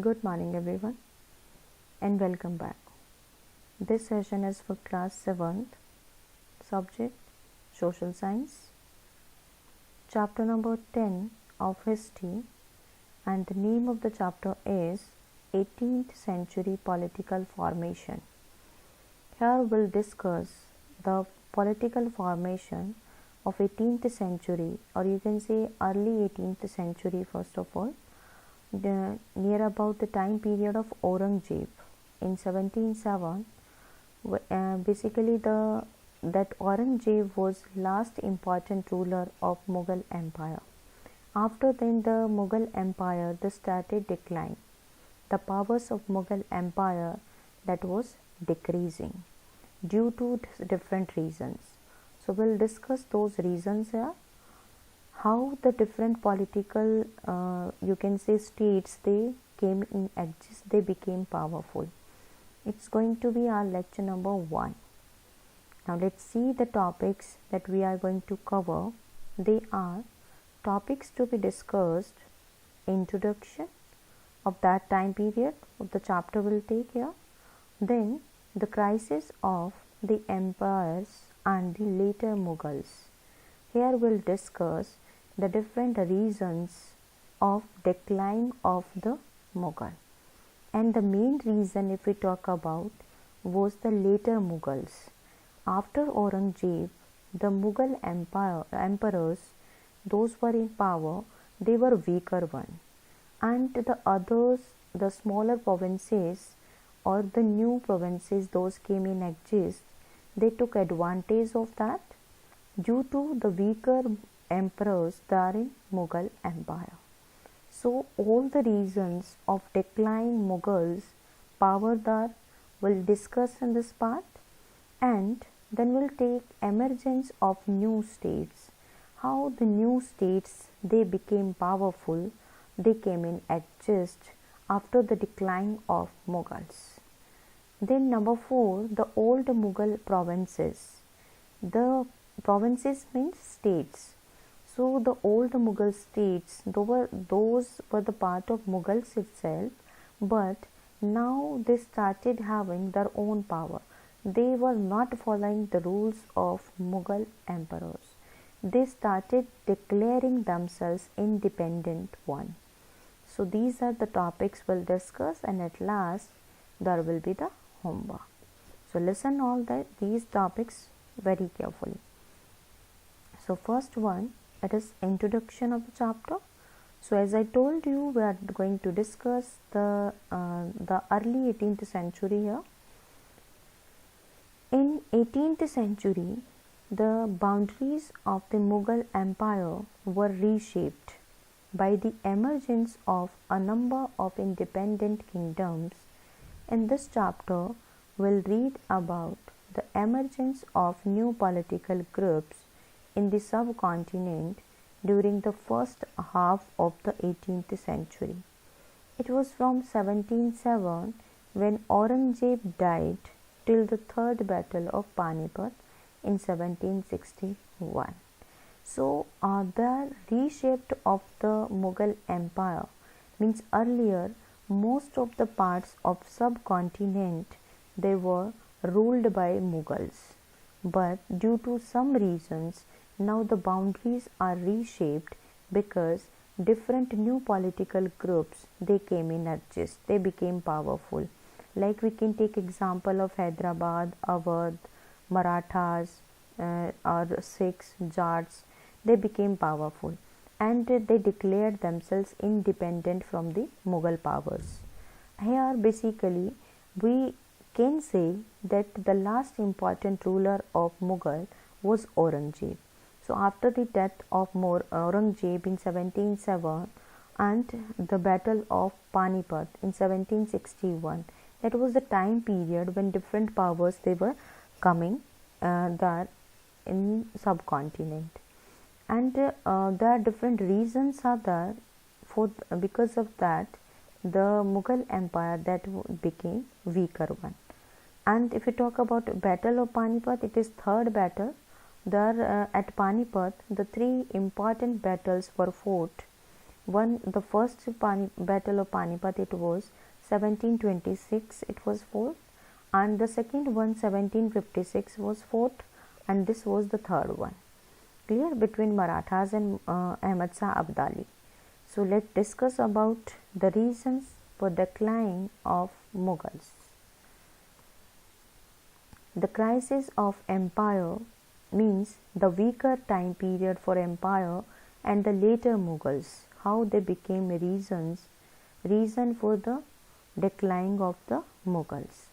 Good morning everyone and welcome back. This session is for class 7th, subject Social Science, chapter number 10 of History, and the name of the chapter is 18th Century Political Formation. Here we'll discuss the political formation of 18th century, or you can say early 18th century first of all, near about the time period of Aurangzeb in 1707. Basically that Aurangzeb was last important ruler of Mughal Empire. After then the Mughal Empire started decline. The powers of Mughal Empire that was decreasing due to different reasons. So we'll discuss those reasons here. How the different political you can say states they came in exist, they became powerful. It's going to be our lecture number 1. Now let's see the topics that we are going to cover. They are topics to be discussed: introduction of that time period of the chapter will take here, then the crisis of the empires and the later Mughals. Here we'll discuss the different reasons of decline of the Mughal, and the main reason, if we talk about, was the later Mughals. After Aurangzeb, the Mughal emperors, those were in power, they were weaker one, and the others, the smaller provinces or the new provinces, those came in exist, they took advantage of that due to the weaker emperors there in Mughal Empire. So all the reasons of decline Mughals power there we'll discuss in this part, and then we'll take emergence of new states, how the new states they became powerful, they came in exist after the decline of Mughals. Then number 4, the old Mughal provinces. The provinces means states. So the old Mughal states, those were the part of Mughals itself, but now they started having their own power. They were not following the rules of Mughal emperors. They started declaring themselves independent one. So these are the topics we'll discuss, and at last there will be the homework. So listen all these topics very carefully. So first one, it is introduction of the chapter. So as I told you, we are going to discuss the early 18th century here. In 18th century, the boundaries of the Mughal Empire were reshaped by the emergence of a number of independent kingdoms. In this chapter, we'll read about the emergence of new political groups in the subcontinent during the first half of the 18th century. It was from 1707, when Aurangzeb died, till the third battle of Panipat in 1761. So the reshaped of the Mughal Empire means earlier most of the parts of subcontinent they were ruled by Mughals, but due to some reasons now the boundaries are reshaped because different new political groups they came in exist, they became powerful. Like we can take example of Hyderabad, Awadh, Marathas or Sikhs, Jats, they became powerful and they declared themselves independent from the Mughal powers. Here basically we can say that the last important ruler of Mughal was Aurangzeb. So after the death of Aurangzeb in 1707 and the battle of Panipat in 1761, that was the time period when different powers they were coming there in subcontinent, and there are different reasons are there for because of that the Mughal Empire that became weaker one. And if we talk about battle of Panipat, it is third battle. There at Panipat, the 3 important battles were fought The first battle of Panipat, it was 1726, it was fought, and the second one 1756 was fought, and this was the third one. Clear, between Marathas and Ahmad Shah Abdali. So let's discuss about the reasons for decline of Mughals. The crisis of empire means the weaker time period for empire and the later Mughals, how they became reason for the decline of the Mughals.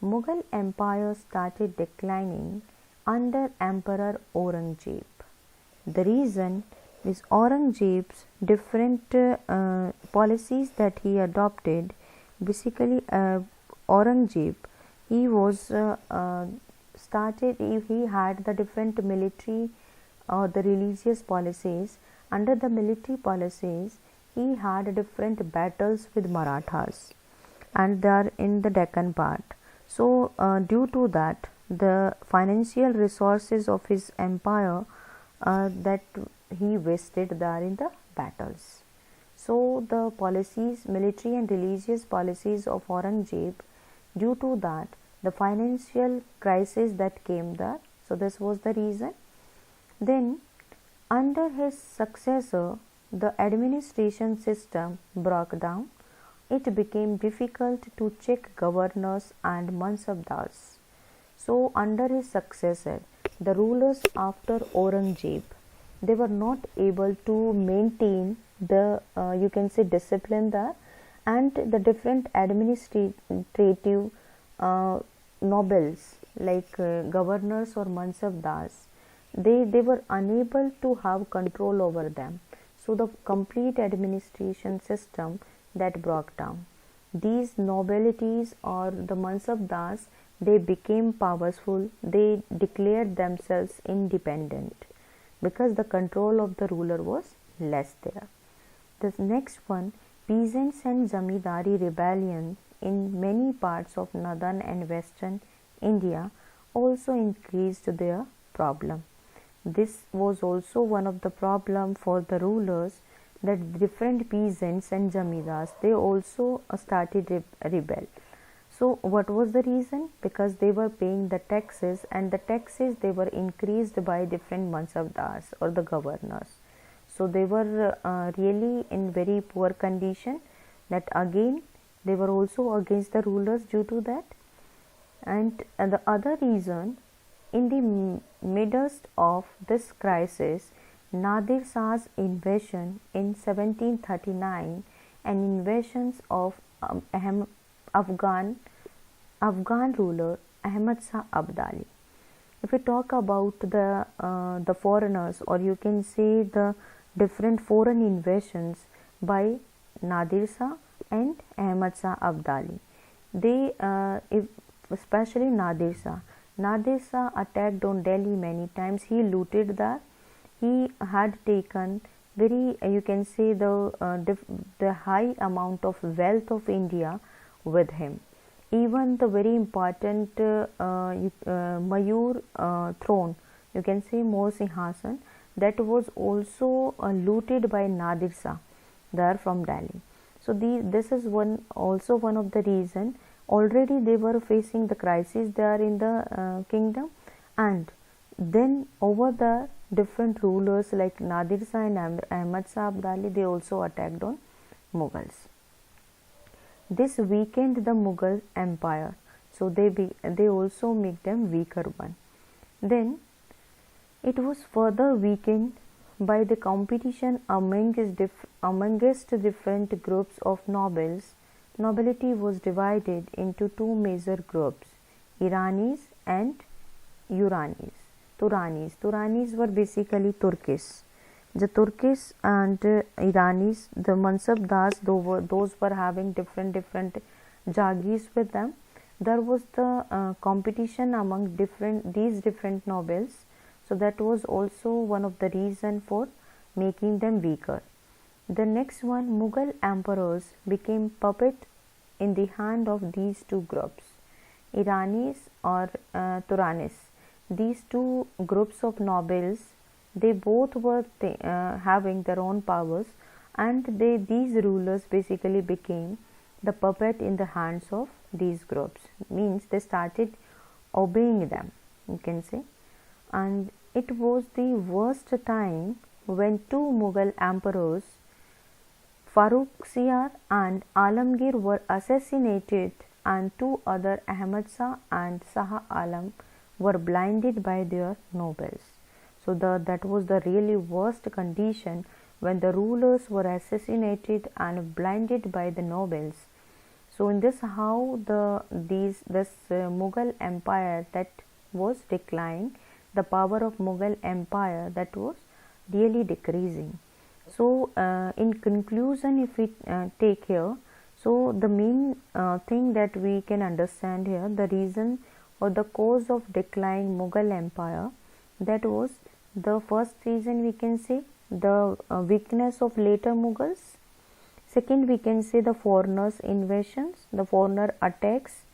Mughal empire started declining under Emperor Aurangzeb. The reason is Aurangzeb's different policies that he adopted. Basically, Aurangzeb, he was he had the different military or the religious policies. Under the military policies, he had different battles with Marathas, and they are in the Deccan part. So, due to that, the financial resources of his empire that he wasted there in the battles. So the policies, military and religious policies of Aurangzeb, due to that, the financial crisis that came there. So this was the reason. Then under his successor, the administration system broke down. It became difficult to check governors and mansabdars. So under his successor, the rulers after Aurangzeb, they were not able to maintain the you can say discipline there, and the different administrative nobles like governors or mansabdars, they were unable to have control over them. So the complete administration system that broke down. These nobilities or the mansabdars, they became powerful. They declared themselves independent because the control of the ruler was less there. The next one, peasants and zamindari rebellion in many parts of northern and western India also increased their problem. This was also one of the problem for the rulers, that different peasants and zamindars, they also started rebel. So what was the reason? Because they were paying the taxes, and the taxes they were increased by different mansabdars or the governors. So they were really in very poor condition, that again they were also against the rulers due to that. And the other reason, in the midst of this crisis, Nadir Shah's invasion in 1739 and invasions of Afghan ruler Ahmad Shah Abdali. If we talk about the foreigners, or you can say the different foreign invasions by Nadir Shah and Ahmad Shah Abdali, they especially Nadir Shah attacked on Delhi many times. He looted that. He had taken very you can say the high amount of wealth of India with him. Even the very important Mayur throne, you can say More Singhasan, that was also looted by Nadir Shah there from Delhi. So this is also one of the reason. Already they were facing the crisis there in the kingdom, and then over the different rulers like Nadir Shah and Ahmad Shah Abdali, they also attacked on Mughals. This weakened the Mughal empire, so they also make them weaker one. Then it was further weakened by the competition amongst different groups of nobles. Nobility was divided into two major groups, Iranis and Uranis. Turanis were basically Turkish. The Turkish and Iranis, the mansabdars, those were having different jagirs with them. There was the competition among these different nobles. So that was also one of the reason for making them weaker. The next one, Mughal emperors became puppet in the hand of these two groups, Iranis or Turanis. These two groups of nobles, they both were having their own powers, and these rulers basically became the puppet in the hands of these groups, means they started obeying them, you can say. And it was the worst time when two Mughal emperors, Farrukhsiyar and Alamgir, were assassinated, and two other, Ahmad Shah and Shah Alam, were blinded by their nobles. So that was the really worst condition, when the rulers were assassinated and blinded by the nobles. So in this, how this Mughal empire that was declining, the power of Mughal empire that was really decreasing. So in conclusion, if we take here, so the main thing that we can understand here, the reason or the cause of decline Mughal empire, that was the first reason, we can say the weakness of later Mughals. Second, we can say the foreigners invasions, the foreigner attacks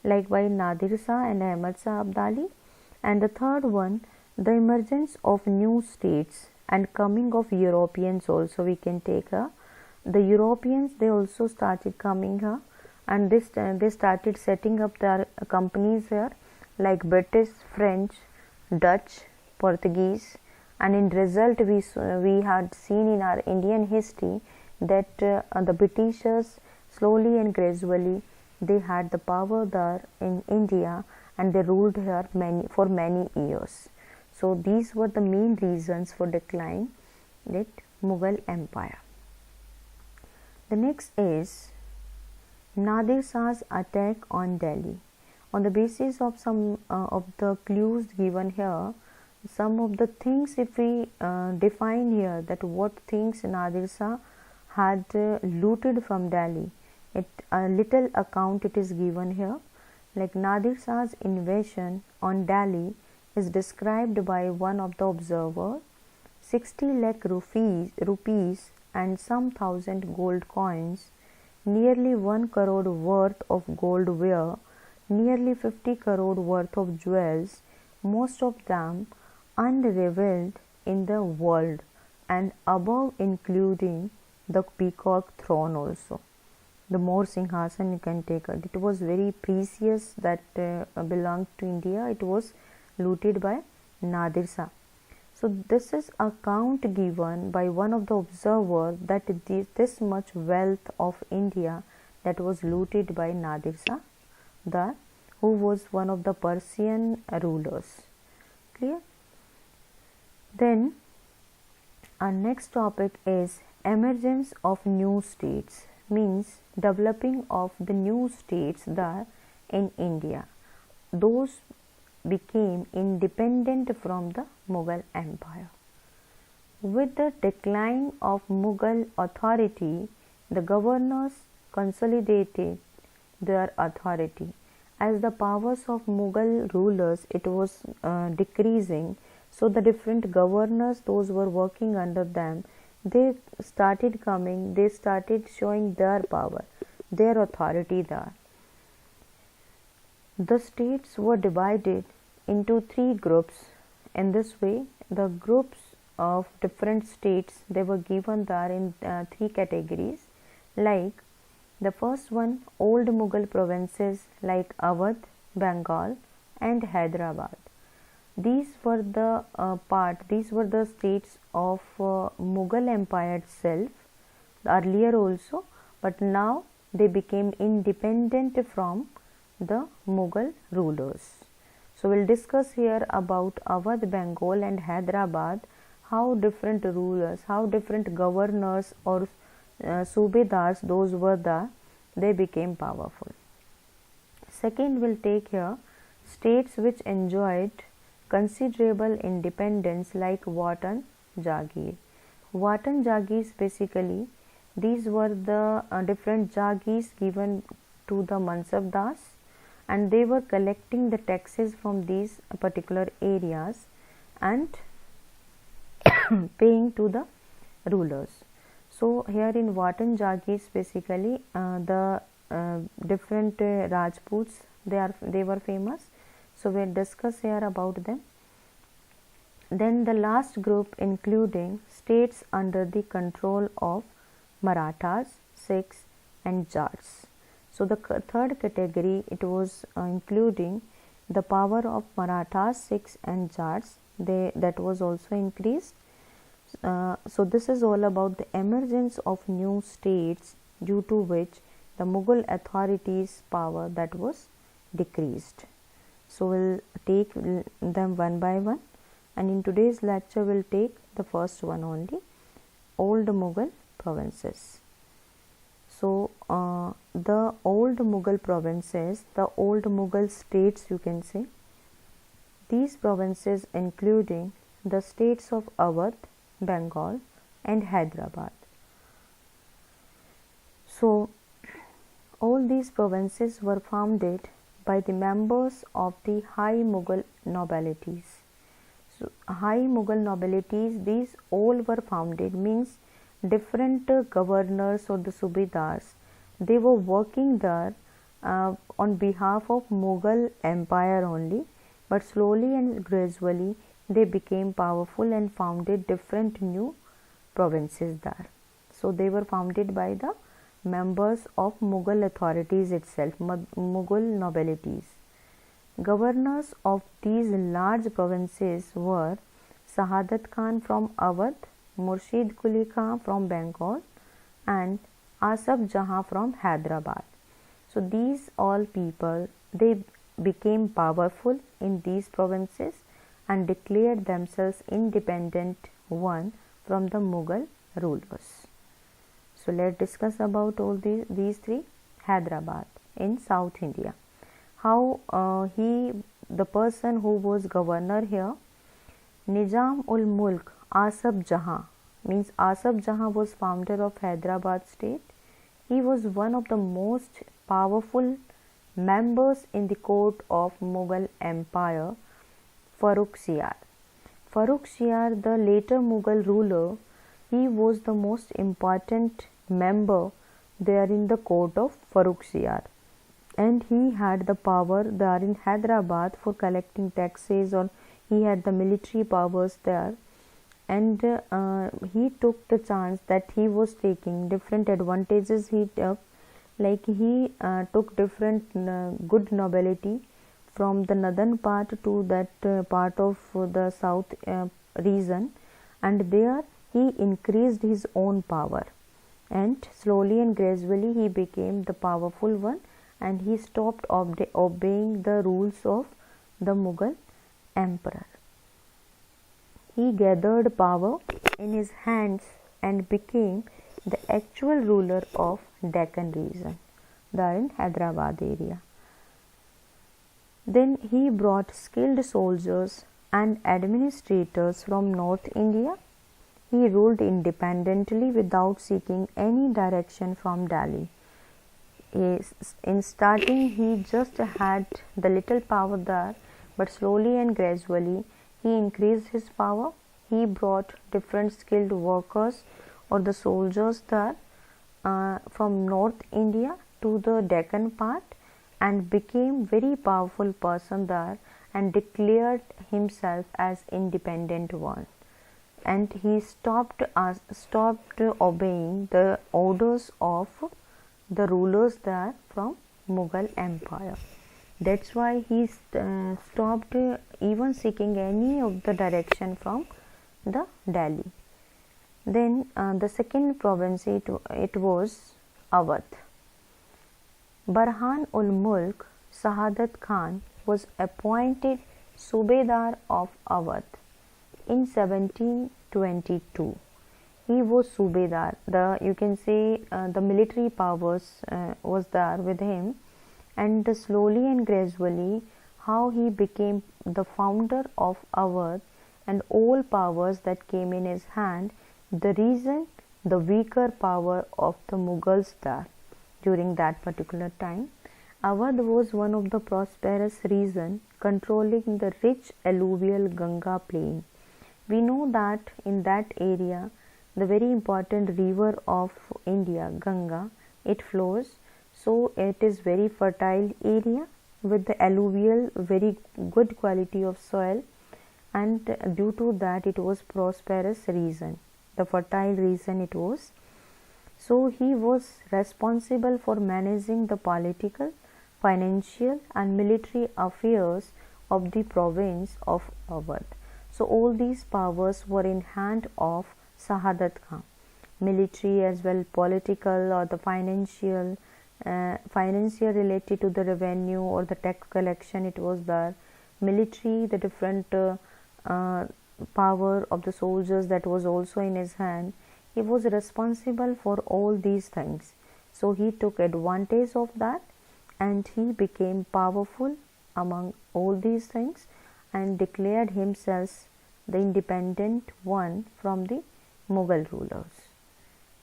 like by Nadir Shah and Ahmad Shah Abdali. And the third one, the emergence of new states and coming of Europeans also, we can take the Europeans, they also started coming here, and they started setting up their companies here like British, French, Dutch, Portuguese. And in result, we had seen in our Indian history that the Britishers slowly and gradually they had the power there in India, and they ruled here for many years. So these were the main reasons for decline that Mughal empire. The next is Nadir Shah's attack on Delhi. On the basis of some of the clues given here, some of the things, if we define here, that what things Nadir Shah had looted from Delhi, a little account it is given here. Like Nadir Shah's invasion on Delhi is described by one of the observers: 60 lakh rupees and some thousand gold coins, nearly 1 crore worth of gold ware, nearly 50 crore worth of jewels, most of them unrivaled in the world, and above including the peacock throne also. The more Singhasan, you can take it. It was very precious that belonged to India. It was looted by Nadir Shah. So this is account given by one of the observers that this much wealth of India that was looted by Nadir Shah, who was one of the Persian rulers. Clear? Then our next topic is emergence of new states, means developing of the new states there in India. Those became independent from the Mughal empire. With the decline of Mughal authority, the governors consolidated their authority. As the powers of Mughal rulers, it was decreasing, so the different governors, those were working under them, they started coming, they started showing their power, their authority there. The states were divided into 3 groups. In this way, the groups of different states, they were given there in 3 categories. Like the first one, old Mughal provinces like Awadh, Bengal and Hyderabad. These were the states of Mughal empire itself, earlier also, but now they became independent from the Mughal rulers. So we'll discuss here about Awadh, Bengal and Hyderabad, how different rulers, how different governors or subedars, those were they became powerful. Second, we'll take here states which enjoyed considerable independence like Wat and Jagir. Wat and Jagirs, basically these were the different Jagirs given to the Mansabdars, and they were collecting the taxes from these particular areas and paying to the rulers. So here in Wat and Jagirs, basically the different Rajputs, they were famous. So we'll discuss here about them. Then the last group including states under the control of Marathas, Sikhs and Jats. So the third category, it was including the power of Marathas, Sikhs and Jats. That was also increased. So this is all about the emergence of new states, due to which the Mughal authorities' power that was decreased. So we'll take them one by one, and in today's lecture we'll take the first one only, old Mughal provinces. So the old Mughal provinces, the old Mughal states, you can say, these provinces including the states of Awadh, Bengal and Hyderabad. So all these provinces were founded by the members of the high Mughal nobilities. So high Mughal nobilities, these all were founded, means different governors or the subedars, they were working there on behalf of Mughal empire only, but slowly and gradually they became powerful and founded different new provinces there. So they were founded by the members of Mughal authorities itself, Mughal nobilities. Governors of these large provinces were Sahadat Khan from Awadh, Murshid Quli Khan from Bengal and Asaf Jahan from Hyderabad. So these all people, they became powerful in these provinces and declared themselves independent one from the Mughal rulers. So let's discuss about all these three. Hyderabad in South India. How the person who was governor here, Nizam ul Mulk Asaf Jahan, means Asaf Jahan was founder of Hyderabad state. He was one of the most powerful members in the court of Mughal Empire, Farrukhsiyar. Farrukhsiyar, the later Mughal ruler, he was the most important member there in the court of Farrukhsiyar, and he had the power there in Hyderabad for collecting taxes, or he had the military powers there, and he took the chance that he was taking different advantages. He took, like he took different good nobility from the northern part to that part of the south region, and there he increased his own power, and slowly and gradually he became the powerful one, and he stopped obeying the rules of the Mughal emperor. He gathered power in his hands and became the actual ruler of Deccan region, there in Hyderabad area. Then he brought skilled soldiers and administrators from North India. He ruled independently without seeking any direction from Delhi. In starting, he just had the little power there, but slowly and gradually he increased his power. He brought different skilled workers or the soldiers there from North India to the Deccan part, and became very powerful person there, and declared himself as independent one. And he stopped obeying the orders of the rulers there from Mughal Empire. That's why he stopped even seeking any of the direction from the Delhi. Then the second province, it was Awadh. Burhan ul Mulk Sahadat Khan was appointed Subedar of Awadh in 1722. He was Subedar. You can say the military powers was there with him, and slowly and gradually how he became the founder of Awadh, and all powers that came in his hand, the reason the weaker power of the Mughals there during that particular time. Awadh was one of the prosperous region controlling the rich alluvial Ganga plain. We know that in that area, the very important river of India, Ganga, it flows. So it is very fertile area with the alluvial, very good quality of soil, and due to that it was prosperous region, the fertile region it was. So he was responsible for managing the political, financial and military affairs of the province of Awadh. So all these powers were in hand of Sahadat Khan. Military as well, political or the financial related to the revenue or the tax collection, it was there. Military, the different power of the soldiers, that was also in his hand. He was responsible for all these things. So he took advantage of that and he became powerful among all these things and declared himself the independent one from the Mughal rulers.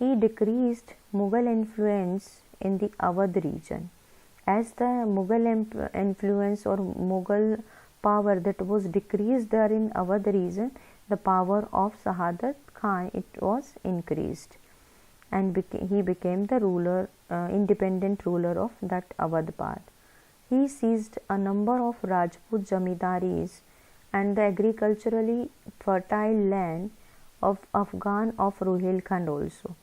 He decreased Mughal influence in the Awadh region. As the Mughal influence or Mughal power that was decreased there in Awadh region, the power of Sahadat Khan, it was increased, and he became the ruler, independent ruler of that Awadh part. He seized a number of Rajput jamidaris and the agriculturally fertile land of Afghan of Rohilkhand also.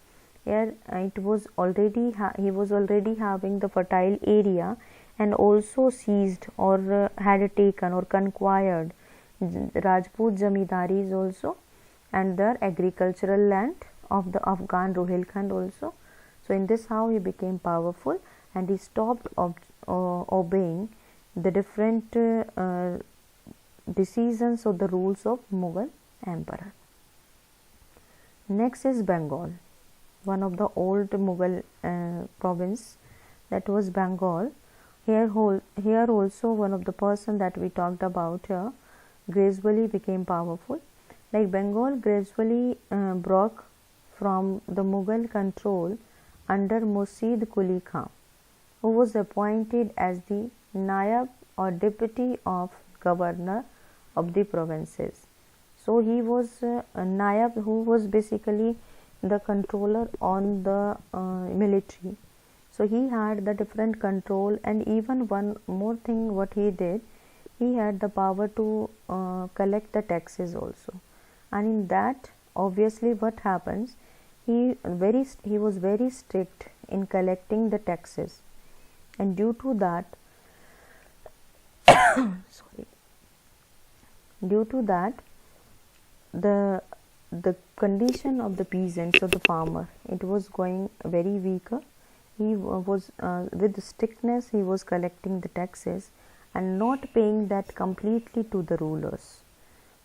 Here it was already he was already having the fertile area, and also seized or had taken or conquired Rajput jamidaris also and their agricultural land of the Afghan Rohilkhand also. So in this how he became powerful and he stopped obeying the different decisions or the rules of Mughal emperor. Next is Bengal, one of the old Mughal province, that was Bengal. Here also one of the person that we talked about here gradually became powerful. Like Bengal gradually broke from the Mughal control under Murshid Quli Khan, who was appointed as the Nayab or deputy of governor of the provinces. So he was a Nayab, who was basically the controller on the military. So he had the different control, and even one more thing what he did, he had the power to collect the taxes also. And in that, obviously what happens, he was very strict in collecting the taxes, and due to that the condition of the peasants or the farmer, it was going very weaker. He was with the strictness he was collecting the taxes and not paying that completely to the rulers.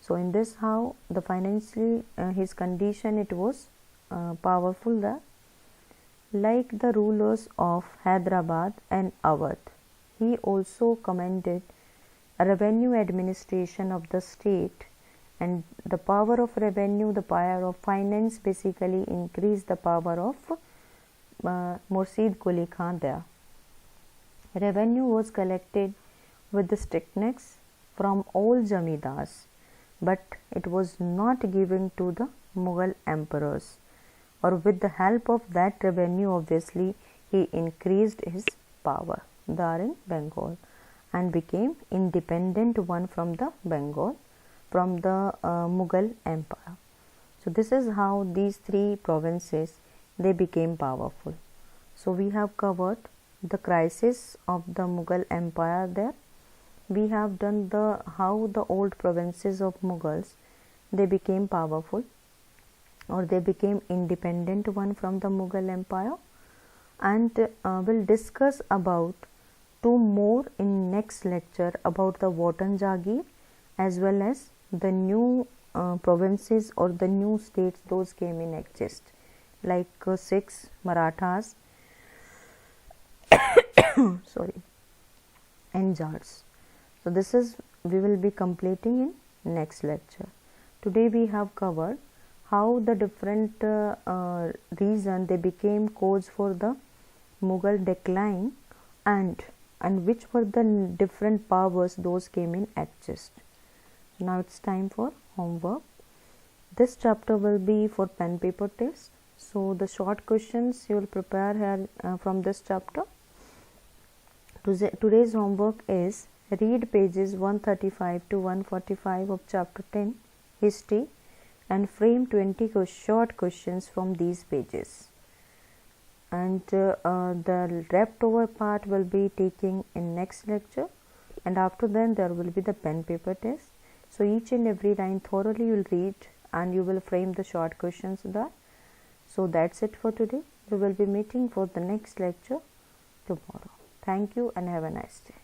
So in this how the financially his condition, it was powerful there. Like the rulers of Hyderabad and Awadh, he also commanded a revenue administration of the state, and the power of revenue, the power of finance basically increased the power of Murshid Quli Khan there. Revenue was collected with the strictness from all jamidars, but it was not given to the Mughal emperors, or with the help of that revenue obviously he increased his power there in Bengal and became independent one from the Bengal, from the Mughal empire. So this is how these three provinces, they became powerful. So we have covered the crisis of the Mughal empire there. We have done the how the old provinces of Mughals, they became powerful or they became independent one from the Mughal empire, and we'll discuss about two more in next lecture about the Wotan Jagir as well as the new provinces or the new states those came in exist, like 6 Marathas and Jars. So this is we will be completing in next lecture. Today we have covered how the different reason they became cause for the Mughal decline, and which were the different powers those came in exist. So now it's time for homework. This chapter will be for pen paper test. So the short questions you will prepare here from this chapter. Today's homework is read pages 135 to 145 of chapter 10 history and frame 20 short questions from these pages. and the leftover part will be taking in next lecture, and after then there will be the pen paper test. So each and every line thoroughly you will read and you will frame the short questions there. So that's it for today. We will be meeting for the next lecture tomorrow. Thank you and have a nice day.